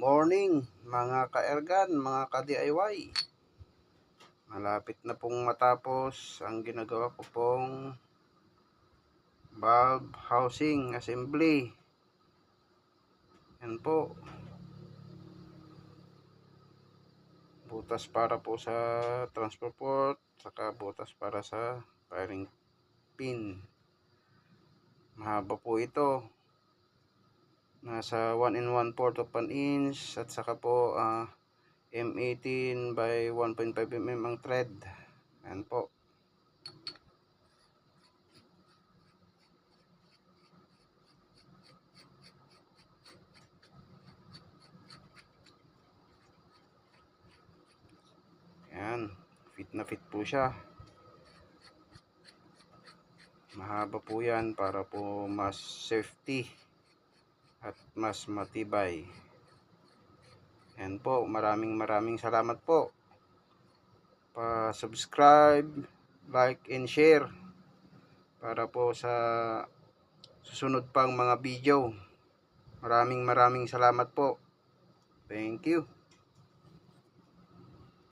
morning mga ka-ergan, mga ka-DIY. Malapit na pong matapos ang ginagawa ko pong bulb housing assembly. Yan po. Butas para po sa transfer port, saka butas para sa firing pin. Mahaba po ito. Nasa 1 1/4 of an inch at saka po M18 by 1.5 mm ang thread. Ayan po. Ayan, fit na fit po siya. Mahaba po yan para po mas safety at mas matibay. Ayan po, maraming salamat po. Pa-subscribe, like and share para po sa susunod pang mga video. Maraming salamat po. Thank you.